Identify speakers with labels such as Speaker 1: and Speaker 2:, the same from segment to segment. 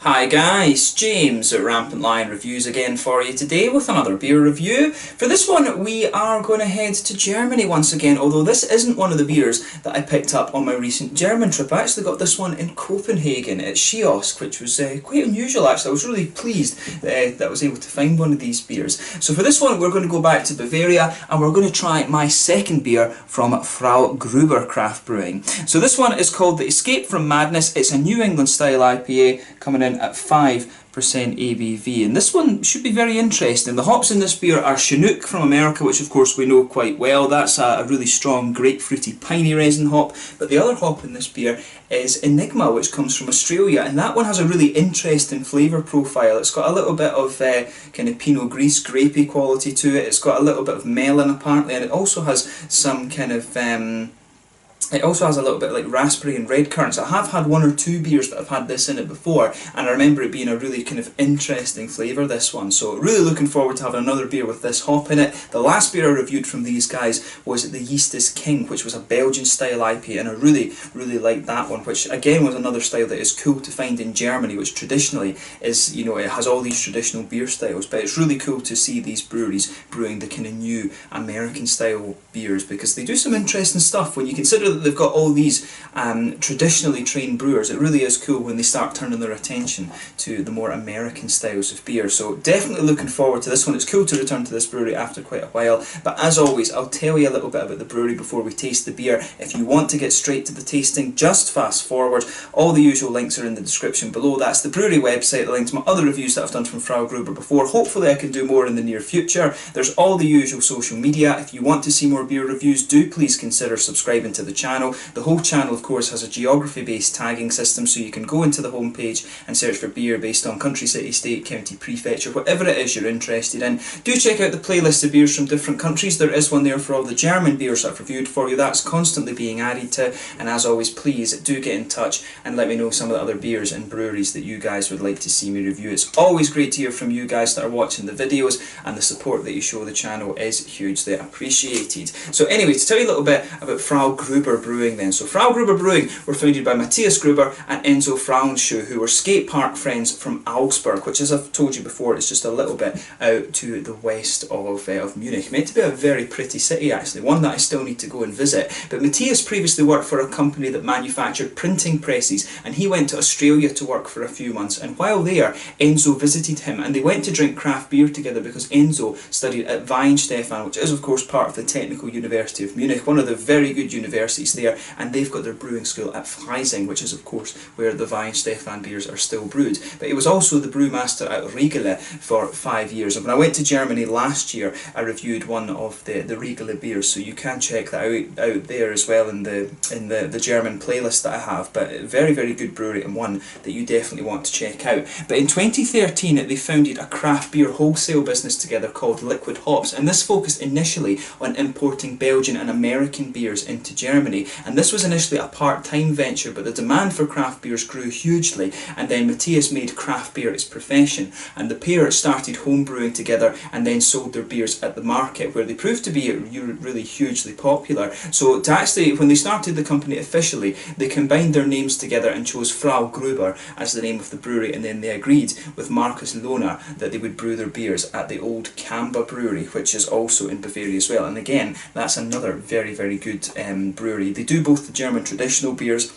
Speaker 1: Hi guys, James at RampantLionReviews again for you today with another beer review. For this one we are going to head to Germany once again, although this isn't one of the beers that I picked up on my recent German trip. I actually got this one in Copenhagen at Kiosk, which was quite unusual actually. I was really pleased that I was able to find one of these beers. So for this one we're going to go back to Bavaria and we're going to try my second beer from Frau Gruber Craft Brewing. So this one is called the Escape from Madness. It's a New England style IPA coming in at 5% ABV, and this one should be very interesting. The hops in this beer are Chinook from America, which of course we know quite well. That's a really strong grapefruity piney resin hop, but the other hop in this beer is Enigma, which comes from Australia, and that one has a really interesting flavour profile. It's got a little bit of kind of Pinot Gris grapey quality to it. It's got a little bit of melon apparently, and it also has some kind of it also has a little bit like raspberry and red currants. I have had one or two beers that have had this in it before, and I remember it being a really kind of interesting flavour, this one. So really looking forward to having another beer with this hop in it. The last beer I reviewed from these guys was the Yeast is King, which was a Belgian style IPA, and I really liked that one, which again was another style that is cool to find in Germany, which traditionally is, you know, it has all these traditional beer styles, but it's really cool to see these breweries brewing the kind of new American style beers, because they do some interesting stuff. When you consider that they've got all these traditionally trained brewers, it really is cool when they start turning their attention to the more American styles of beer. So definitely looking forward to this one. It's cool to return to this brewery after quite a while, but as always I'll tell you a little bit about the brewery before we taste the beer. If you want to get straight to the tasting, just fast forward. All the usual links are in the description below. That's the brewery website, the link to my other reviews that I've done from Frau Gruber before. Hopefully I can do more in the near future. There's all the usual social media. If you want to see more beer reviews, do please consider subscribing to the channel. The whole channel of course has a geography based tagging system, so you can go into the homepage and search for beer based on country, city, state, county, prefecture, whatever it is you're interested in. Do check out the playlist of beers from different countries. There is one there for all the German beers I've reviewed for you. That's constantly being added to, and as always please do get in touch and let me know some of the other beers and breweries that you guys would like to see me review. It's always great to hear from you guys that are watching the videos, and the support that you show the channel is hugely appreciated. So anyway, to tell you a little bit about Frau Gruber Brewing then. So Frau Gruber Brewing were founded by Matthias Gruber and Enzo Frauenschuh, who were skate park friends from Augsburg, which, as I've told you before, is just a little bit out to the west of Munich. Meant to be a very pretty city actually, one that I still need to go and visit. But Matthias previously worked for a company that manufactured printing presses, and he went to Australia to work for a few months, and while there Enzo visited him and they went to drink craft beer together because Enzo studied at Weihenstephan, which is of course part of the Technical University of Munich, one of the very good universities there, and they've got their brewing school at Freising, which is of course where the Weihenstephan beers are still brewed. But he was also the brewmaster at Riegele for 5 years, and when I went to Germany last year I reviewed one of the Riegele beers, so you can check that out there as well in the German playlist that I have. But very good brewery, and one that you definitely want to check out. But in 2013 they founded a craft beer wholesale business together called Liquid Hops, and this focused initially on importing Belgian and American beers into Germany, and this was initially a part-time venture, but the demand for craft beers grew hugely, and then Matthias made craft beer his profession, and the pair started home brewing together and then sold their beers at the market, where they proved to be really hugely popular. So to actually, when they started the company officially, they combined their names together and chose Frau Gruber as the name of the brewery, and then they agreed with Markus Lohner that they would brew their beers at the old Kamba brewery, which is also in Bavaria as well. And again, that's another very good brewery. They do both the German traditional beers,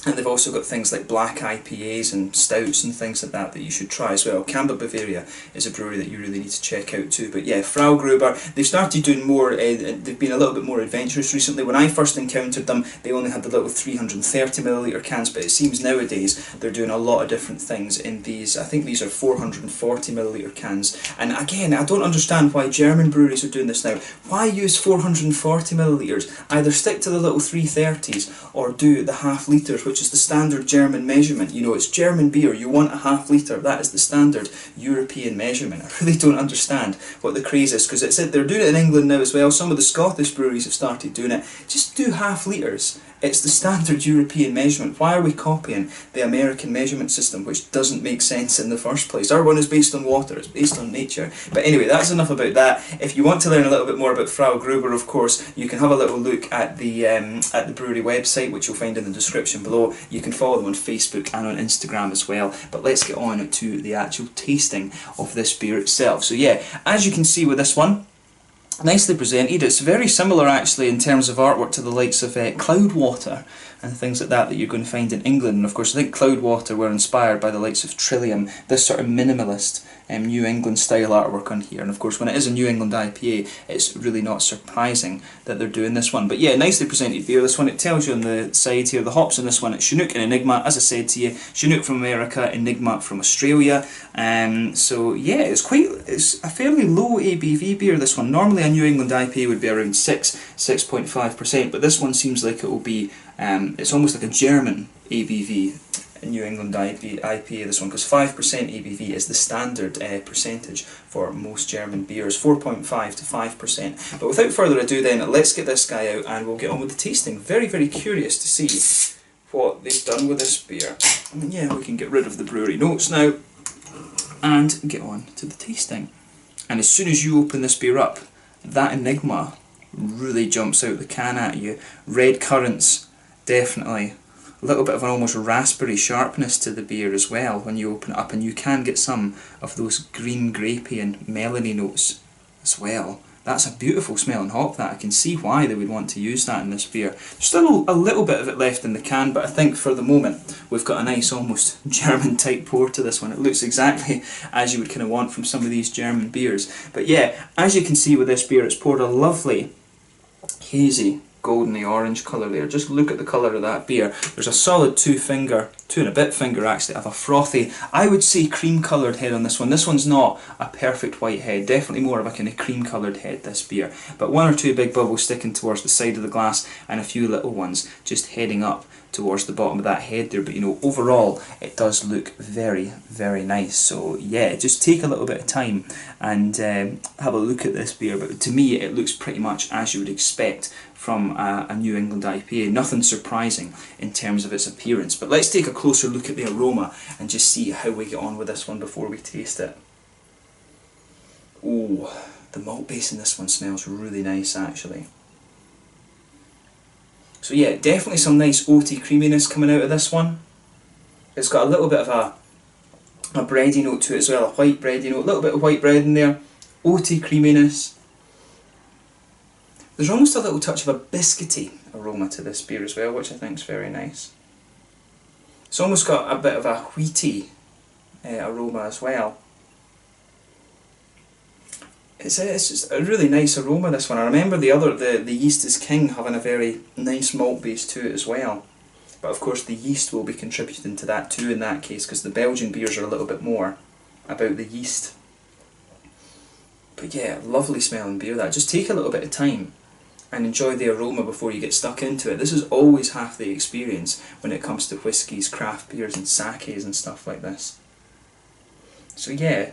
Speaker 1: and they've also got things like black IPAs and stouts and things like that you should try as well. Kamba Bavaria is a brewery that you really need to check out too. But yeah, Frau Gruber, they've started doing more, they've been a little bit more adventurous recently. When I first encountered them, they only had the little 330ml cans, but it seems nowadays they're doing a lot of different things in these. I think these are 440ml cans. And again, I don't understand why German breweries are doing this now. Why use 440ml? Either stick to the little 330s or do the half litres, which is the standard German measurement. You know, it's German beer, you want a half litre, that is the standard European measurement. I really don't understand what the craze is, because they're doing it in England now as well. Some of the Scottish breweries have started doing it. Just do half litres. It's the standard European measurement. Why are we copying the American measurement system, which doesn't make sense in the first place? Our one is based on water, it's based on nature. But anyway, that's enough about that. If you want to learn a little bit more about Frau Gruber, of course, you can have a little look at the brewery website, which you'll find in the description below. You can follow them on Facebook and on Instagram as well. But let's get on to the actual tasting of this beer itself. So yeah, as you can see with this one, nicely presented. It's very similar actually in terms of artwork to the likes of Cloudwater and things like that you're going to find in England. And of course I think Cloudwater were inspired by the likes of Trillium, this sort of minimalist New England style artwork on here. And of course when it is a New England IPA, it's really not surprising that they're doing this one. But yeah, nicely presented beer. This one, it tells you on the side here, the hops in this one, it's Chinook and Enigma, as I said to you. Chinook from America, Enigma from Australia. So yeah, it's a fairly low ABV beer, this one. Normally a New England IPA would be around 6.5%, but this one seems like it will be, it's almost like a German ABV, a New England IPA, this one, because 5% ABV is the standard percentage for most German beers, 4.5 to 5%. But without further ado then, let's get this guy out and we'll get on with the tasting. Very, very curious to see what they've done with this beer. Yeah, we can get rid of the brewery notes now and get on to the tasting. And as soon as you open this beer up, that Enigma really jumps out the can at you. Red currants, definitely. A little bit of an almost raspberry sharpness to the beer as well when you open it up, and you can get some of those green grapey and melony notes as well. That's a beautiful smelling hop, that. I can see why they would want to use that in this beer. There's still a little bit of it left in the can, but I think for the moment we've got a nice almost German type pour to this one. It looks exactly as you would kind of want from some of these German beers. But yeah, as you can see with this beer, it's poured a lovely hazy goldeny orange colour there. Just look at the colour of that beer. There's a solid two and a bit finger actually of a frothy, I would say cream coloured head on this one. This one's not a perfect white head, definitely more of a kind of cream coloured head, this beer. But one or two big bubbles sticking towards the side of the glass and a few little ones just heading up towards the bottom of that head there. But you know, overall it does look very, very nice. So yeah, just take a little bit of time and have a look at this beer. But to me it looks pretty much as you would expect from a New England IPA. Nothing surprising in terms of its appearance. But let's take a closer look at the aroma and just see how we get on with this one before we taste it. Oh, the malt base in this one smells really nice actually. So yeah, definitely some nice oaty creaminess coming out of this one. It's got a little bit of a bready note to it as well, a white bready note, a little bit of white bread in there, oaty creaminess. There's almost a little touch of a biscuity aroma to this beer as well, which I think is very nice. It's almost got a bit of a wheaty aroma as well. It's just a really nice aroma, this one. I remember the Yeast is King having a very nice malt base to it as well. But of course the yeast will be contributing to that too in that case, because the Belgian beers are a little bit more about the yeast. But yeah, lovely smelling beer that. Just take a little bit of time and enjoy the aroma before you get stuck into it. This is always half the experience when it comes to whiskies, craft beers and sakes and stuff like this. So yeah,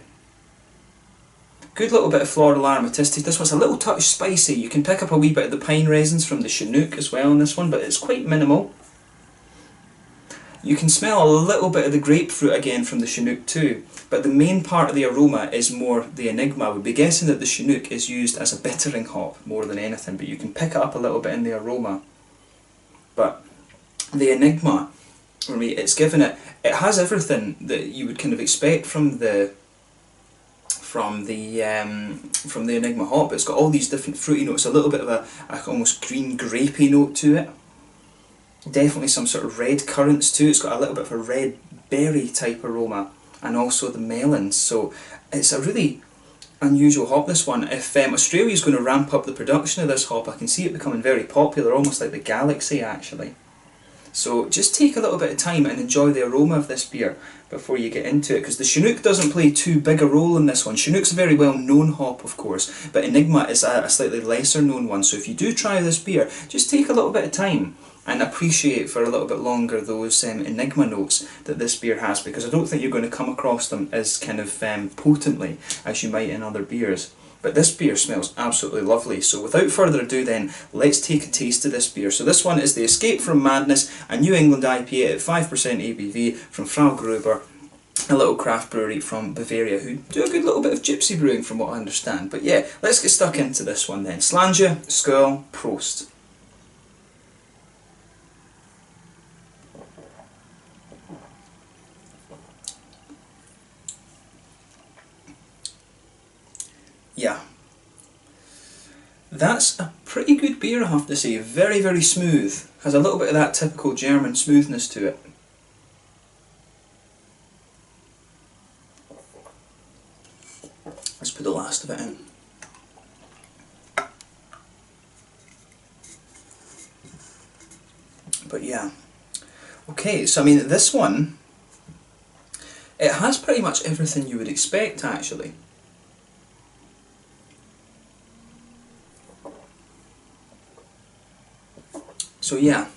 Speaker 1: good little bit of floral aromaticity. This one's a little touch spicy. You can pick up a wee bit of the pine resins from the Chinook as well in this one, but it's quite minimal. You can smell a little bit of the grapefruit again from the Chinook too, but the main part of the aroma is more the Enigma. I would be guessing that the Chinook is used as a bittering hop more than anything, but you can pick it up a little bit in the aroma. But the Enigma, for me, it's given it has everything that you would kind of expect from the Enigma hop. It's got all these different fruity notes, a little bit of a almost green grapey note to it. Definitely some sort of red currants too. It's got a little bit of a red berry type aroma, and also the melons. So it's a really unusual hop, this one. If Australia's going to ramp up the production of this hop, I can see it becoming very popular, almost like the Galaxy actually. So just take a little bit of time and enjoy the aroma of this beer before you get into it, because the Chinook doesn't play too big a role in this one. Chinook's a very well known hop of course, but Enigma is a slightly lesser known one. So if you do try this beer, just take a little bit of time and appreciate for a little bit longer those Enigma notes that this beer has, because I don't think you're going to come across them as kind of potently as you might in other beers. But this beer smells absolutely lovely. So without further ado then, let's take a taste of this beer. So this one is the Escape from Madness, a New England IPA at 5% ABV from Frau Gruber, a little craft brewery from Bavaria who do a good little bit of gypsy brewing from what I understand. But yeah, let's get stuck into this one then. Slàinte, skål, prost. Yeah, that's a pretty good beer, I have to say. Very, very smooth. Has a little bit of that typical German smoothness to it. Let's put the last of it in. But yeah. Okay, so I mean, this one, it has pretty much everything you would expect, actually. So yeah,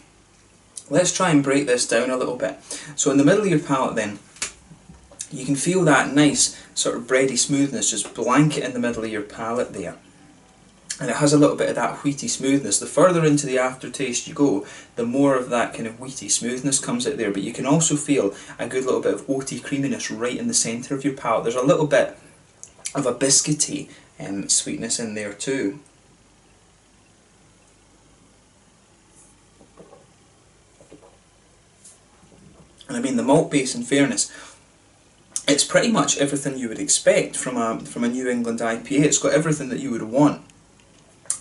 Speaker 1: let's try and break this down a little bit. So in the middle of your palate then, you can feel that nice sort of bready smoothness just blanket in the middle of your palate there. And it has a little bit of that wheaty smoothness. The further into the aftertaste you go, the more of that kind of wheaty smoothness comes out there. But you can also feel a good little bit of oaty creaminess right in the centre of your palate. There's a little bit of a biscuity sweetness in there too. And I mean, the malt base, in fairness, it's pretty much everything you would expect from a New England IPA. It's got everything that you would want,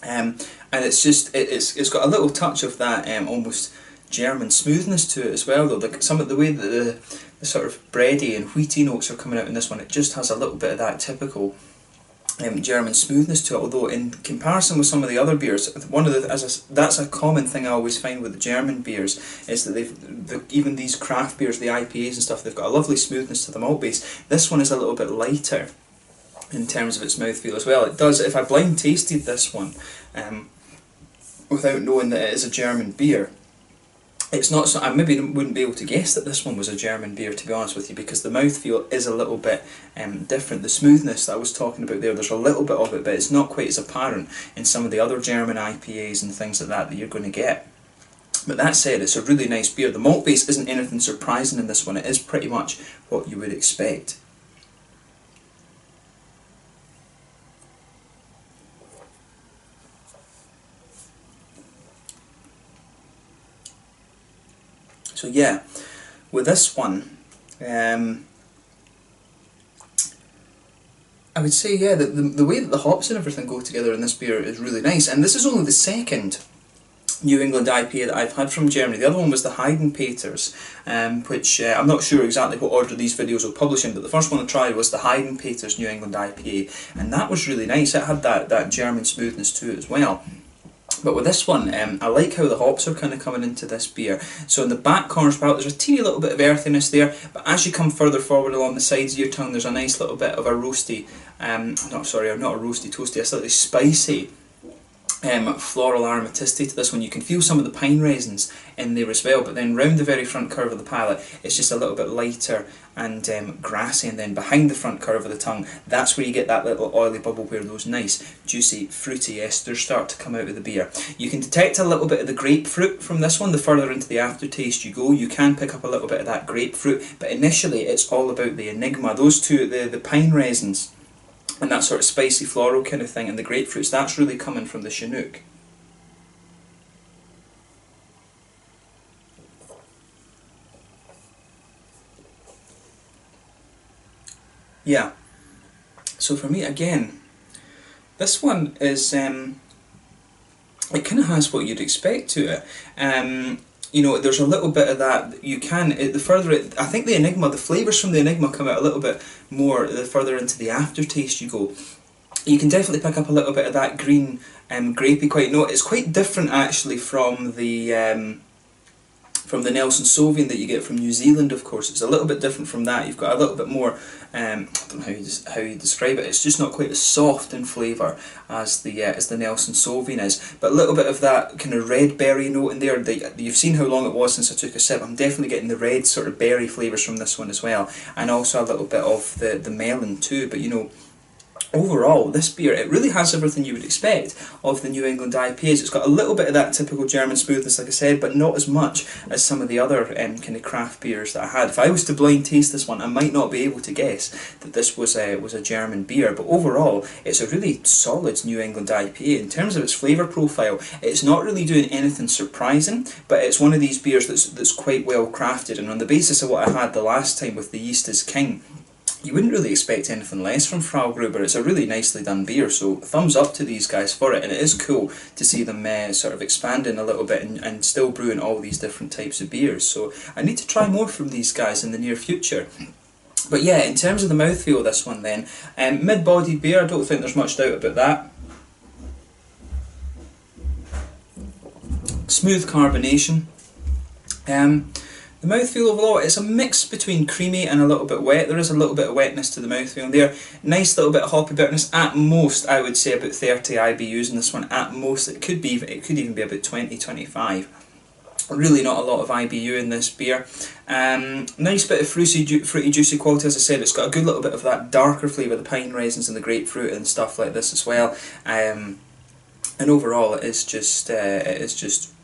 Speaker 1: and it's just it's got a little touch of that almost German smoothness to it as well. Though some of the way that the sort of bready and wheaty notes are coming out in this one, it just has a little bit of that typical German smoothness to it. Although in comparison with some of the other beers, that's a common thing I always find with the German beers, is that even these craft beers, the IPAs and stuff, they've got a lovely smoothness to the malt base. This one is a little bit lighter in terms of its mouthfeel as well. It does. If I blind tasted this one without knowing that it is a German beer, it's not so, I maybe wouldn't be able to guess that this one was a German beer, to be honest with you, because the mouthfeel is a little bit different. The smoothness that I was talking about there's a little bit of it, but it's not quite as apparent in some of the other German IPAs and things like that you're going to get. But that said, it's a really nice beer. The malt base isn't anything surprising in this one. It is pretty much what you would expect. So yeah, with this one, I would say, yeah, the way that the hops and everything go together in this beer is really nice. And this is only the second New England IPA that I've had from Germany. The other one was the Heidenpeters, which I'm not sure exactly what order these videos will publish in, but the first one I tried was the Heidenpeters New England IPA, and that was really nice. It had that German smoothness to it as well. But with this one, I like how the hops are kind of coming into this beer. So in the back corners palate, there's a teeny little bit of earthiness there, but as you come further forward along the sides of your tongue, there's a nice little bit of a roasty, not a roasty toasty, a slightly spicy floral aromaticity to this one. You can feel some of the pine resins in there as well, but then round the very front curve of the palate, it's just a little bit lighter and grassy, and then behind the front curve of the tongue, that's where you get that little oily bubble where those nice, juicy, fruity esters start to come out of the beer. You can detect a little bit of the grapefruit from this one. The further into the aftertaste you go, you can pick up a little bit of that grapefruit, but initially it's all about the enigma. Those two, the pine resins, and that sort of spicy floral kind of thing, and the grapefruits, that's really coming from the Chinook. Yeah, so for me again, this one is, it kind of has what you'd expect to it. You know, there's a little bit of that, you can, the further it, I think the enigma, the flavours from the enigma come out a little bit more the further into the aftertaste you go. You can definitely pick up a little bit of that green, grapey quite note. It's quite different actually from the Nelson Sauvin that you get from New Zealand, of course. It's a little bit different from that. You've got a little bit more, I don't know how you describe it, it's just not quite as soft in flavour as the Nelson Sauvin is. But a little bit of that kind of red berry note in there. You've seen how long it was since I took a sip. I'm definitely getting the red sort of berry flavours from this one as well. And also a little bit of the melon too. But you know, overall, this beer, it really has everything you would expect of the New England IPAs. It's got a little bit of that typical German smoothness, like I said, but not as much as some of the other kind of craft beers that I had. If I was to blind taste this one, I might not be able to guess that this was a German beer, but overall, it's a really solid New England IPA. In terms of its flavour profile, it's not really doing anything surprising, but it's one of these beers that's quite well crafted, and on the basis of what I had the last time with the Yeast is King, you wouldn't really expect anything less from Frau Gruber. It's a really nicely done beer, so thumbs up to these guys for it, and it is cool to see them sort of expanding a little bit and still brewing all these different types of beers. So I need to try more from these guys in the near future. But yeah, in terms of the mouthfeel of this one then, mid-bodied beer, I don't think there's much doubt about that. Smooth carbonation. The mouthfeel overall, it's a mix between creamy and a little bit wet. There is a little bit of wetness to the mouthfeel there. Nice little bit of hoppy bitterness. At most, I would say about 30 IBUs in this one. At most, it could even be about 20, 25. Really not a lot of IBU in this beer. Nice bit of fruity, juicy quality. As I said, it's got a good little bit of that darker flavour, the pine resins and the grapefruit and stuff like this as well. And overall, it is just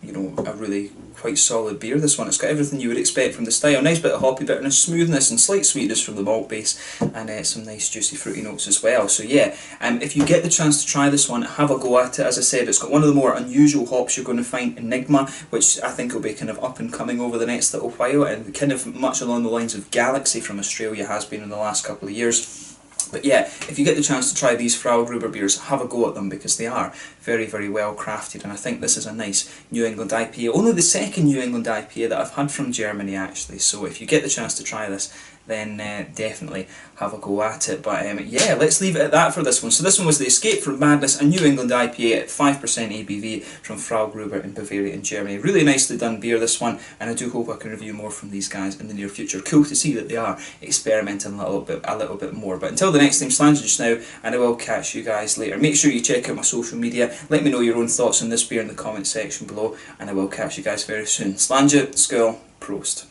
Speaker 1: you know, a really quite solid beer. This one, it's got everything you would expect from the style. Nice bit of hoppy bitterness, smoothness, and slight sweetness from the malt base, and some nice juicy fruity notes as well. So yeah, if you get the chance to try this one, have a go at it. As I said, it's got one of the more unusual hops you're going to find, Enigma, which I think will be kind of up and coming over the next little while, and kind of much along the lines of Galaxy from Australia has been in the last couple of years. But yeah, if you get the chance to try these Frau Gruber beers, have a go at them, because they are very, very well crafted, and I think this is a nice New England IPA. Only the second New England IPA that I've had from Germany, actually, so if you get the chance to try this, then definitely have a go at it. But yeah, let's leave it at that for this one. So this one was the Escape from Madness, a New England IPA at 5% ABV from Frau Gruber in Bavaria in Germany. Really nicely done beer, this one, and I do hope I can review more from these guys in the near future. Cool to see that they are experimenting a little bit more. But until the next time, Slanger just now, and I will catch you guys later. Make sure you check out my social media. Let me know your own thoughts on this beer in the comment section below, and I will catch you guys very soon. Slanger, Skull, Prost.